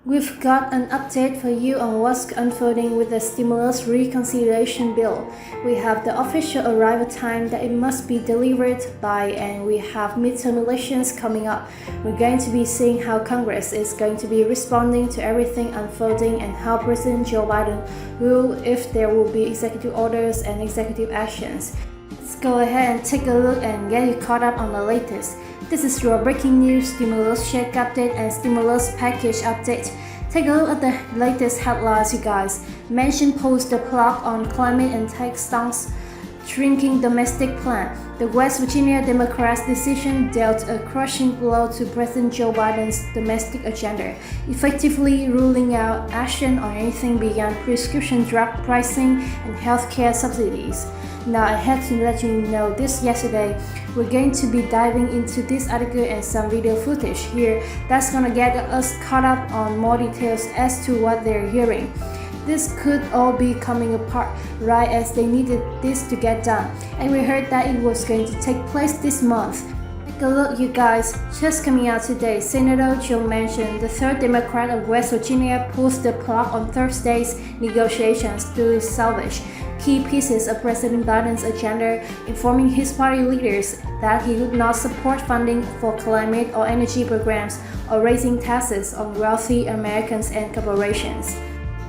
We've got an update for you on what's unfolding with the stimulus reconciliation bill. We have the official arrival time that it must be delivered by, and we have midterm elections coming up. We're going to be seeing how Congress is going to be responding to everything unfolding and how President Joe Biden will, if there will be executive orders and executive actions. Let's go ahead and take a look and get you caught up on the latest. This is your breaking news, stimulus check update and stimulus package update. Take a look at the latest headlines, you guys. Mention pulls the plug on climate and tax stunts, shrinking domestic plan. The West Virginia Democrats' decision dealt a crushing blow to President Joe Biden's domestic agenda, effectively ruling out action on anything beyond prescription drug pricing and healthcare subsidies. Now, I had to let you know this yesterday. We're going to be diving into this article and some video footage here that's gonna get us caught up on more details as to what they're hearing. This could all be coming apart right as they needed this to get done, and we heard that it was going to take place this month. Take a look, you guys. Just coming out today, Senator Joe Manchin, the 3rd Democrat of West Virginia, pulls the plug on Thursday's negotiations to salvage key pieces of President Biden's agenda, informing his party leaders that he would not support funding for climate or energy programs or raising taxes on wealthy Americans and corporations.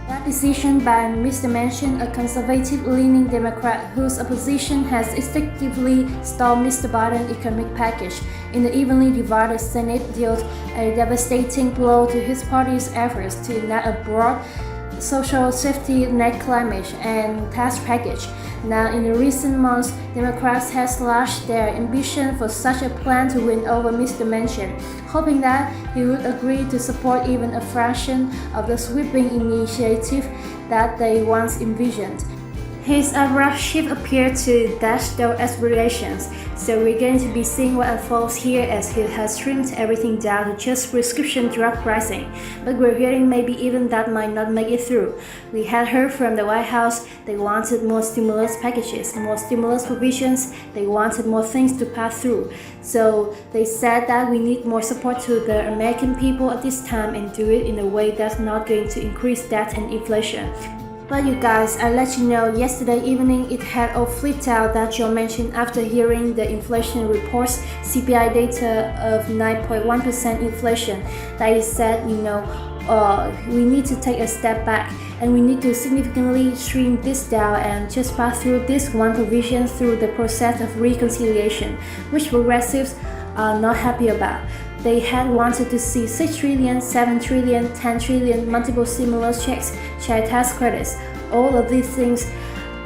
That decision by Mr. Manchin, a conservative-leaning Democrat whose opposition has effectively stalled Mr. Biden's economic package in the evenly divided Senate, dealt a devastating blow to his party's efforts to enact a broad social safety net climate and tax package. Now, in the recent months, Democrats have slashed their ambition for such a plan to win over Mr. Manchin, hoping that he would agree to support even a fraction of the sweeping initiative that they once envisioned. His abrupt shift appeared to dash those aspirations, so we're going to be seeing what unfolds here as he has trimmed everything down to just prescription drug pricing. But we're hearing maybe even that might not make it through. We had heard from the White House they wanted more stimulus packages, more stimulus provisions, they wanted more things to pass through. So they said that we need more support to the American people at this time and do it in a way that's not going to increase debt and inflation. But you guys, I let you know yesterday evening it had all flipped out that Joe Manchin after hearing the inflation reports, CPI data of 9.1% inflation, that he said, we need to take a step back and we need to significantly trim this down and just pass through this one provision through the process of reconciliation, which progressives are not happy about. They had wanted to see 6 trillion, 7 trillion, 10 trillion, multiple stimulus checks, child tax credits, all of these things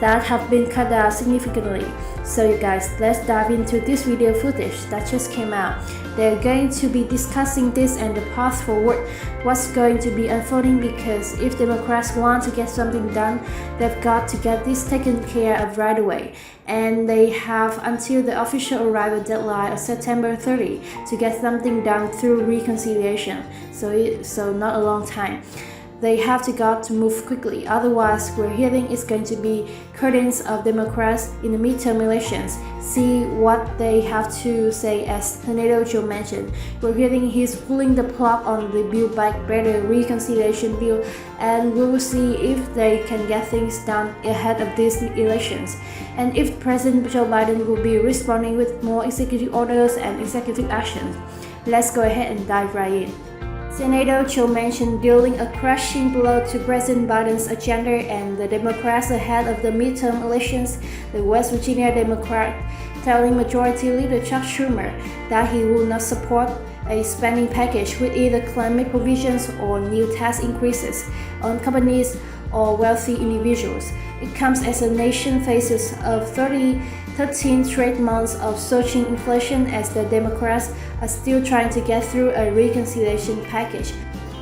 that have been cut out significantly. So you guys, let's dive into this video footage that just came out. They're going to be discussing this and the path forward, what's going to be unfolding, because if Democrats want to get something done, they've got to get this taken care of right away. And they have until the official arrival deadline of September 30 to get something done through reconciliation. So not a long time. They have to move quickly, otherwise we're hearing it's going to be curtains of Democrats in the midterm elections. See what they have to say, as Senator Joe Manchin. We're hearing he's pulling the plug on the Build Back Better reconciliation bill, and we will see if they can get things done ahead of these elections, and if President Joe Biden will be responding with more executive orders and executive actions. Let's go ahead and dive right in. Senator Joe Manchin dealing a crushing blow to President Biden's agenda and the Democrats ahead of the midterm elections. The West Virginia Democrat telling Majority Leader Chuck Schumer that he will not support a spending package with either climate provisions or new tax increases on companies or wealthy individuals. It comes as the nation faces of 13 straight months of surging inflation as the Democrats are still trying to get through a reconciliation package,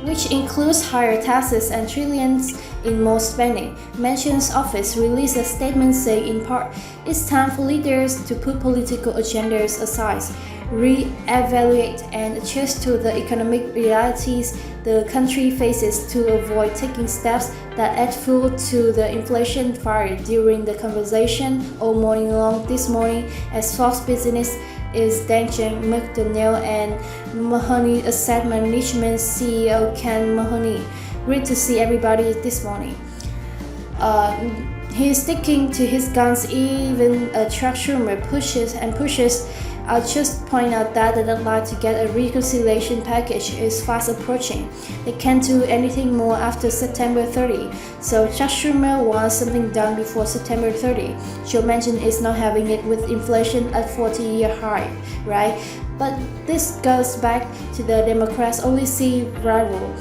which includes higher taxes and trillions in more spending. Manchin's office released a statement saying in part, it's time for leaders to put political agendas aside, re-evaluate and adjust to the economic realities the country faces to avoid taking steps that add fuel to the inflation fire. During the conversation all morning long this morning, as Fox Business is Daniel McDonnell and Mahoney Asset Management CEO Ken Mahoney. Great to see everybody this morning. He's sticking to his guns, even Chuck Schumer pushes. I'll just point out that the deadline to get a reconciliation package is fast approaching. They can't do anything more after September 30. So Chuck Schumer wants something done before September 30. Joe Manchin is not having it with inflation at 40-year high, right? But this goes back to the Democrats only see rival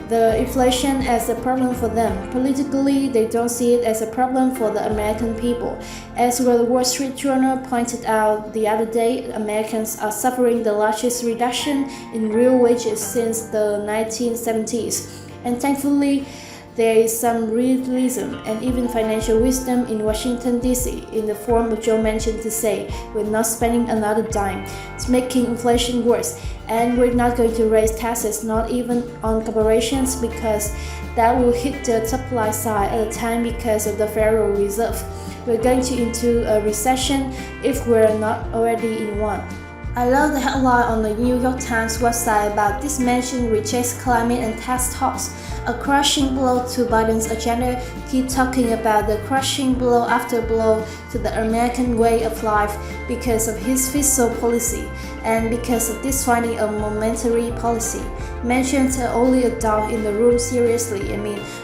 the inflation as a problem for them. Politically, they don't see it as a problem for the American people. As the Wall Street Journal pointed out the other day, Americans are suffering the largest reduction in real wages since the 1970s. And thankfully, there is some realism and even financial wisdom in Washington, D.C. in the form of Joe Manchin to say, we're not spending another dime. It's making inflation worse. And we're not going to raise taxes, not even on corporations, because that will hit the supply side at a time because of the Federal Reserve. We're going into a recession if we're not already in one. I love the headline on the New York Times website about this Manchin rejects climate and tax talks, a crushing blow to Biden's agenda. Keep talking about the crushing blow after blow to the American way of life because of his fiscal policy and because of this finding of monetary policy. Manchin's the only adult in the room seriously.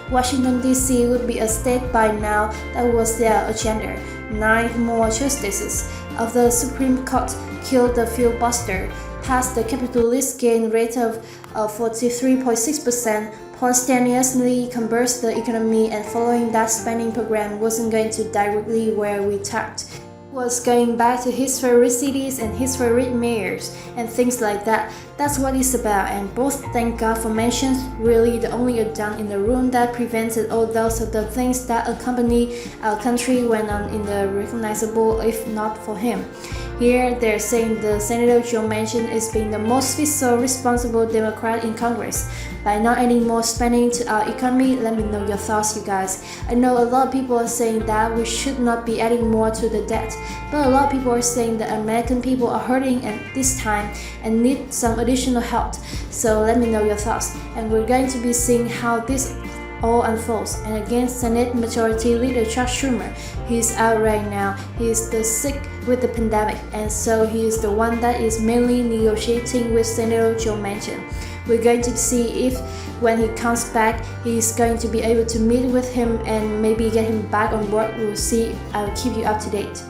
Washington, D.C. would be a state by now. That was their agenda. 9 more justices of the Supreme Court killed the filibuster, passed the capitalist gain rate of 43.6%, spontaneously converts the economy, and following that spending program wasn't going to directly where we tapped. Was going back to his favorite cities and his favorite mayors and things like that. That's what it's about, and both thank God for Manchin, really the only adult in the room that prevented all those of the things that accompany our country went on in the recognizable if not for him. Here they're saying the Senator Joe Manchin is being the most fiscal responsible Democrat in Congress by not adding more spending to our economy. Let me know your thoughts, you guys. I know a lot of people are saying that we should not be adding more to the debt, but a lot of people are saying that American people are hurting at this time and need some additional help. So let me know your thoughts, and we're going to be seeing how this all unfolds. And again, Senate Majority Leader Chuck Schumer, he's out right now. He's sick with the pandemic, and so he is the one that is mainly negotiating with Senator Joe Manchin. We're going to see if when he comes back, he's going to be able to meet with him and maybe get him back on board. We'll see. I'll keep you up to date.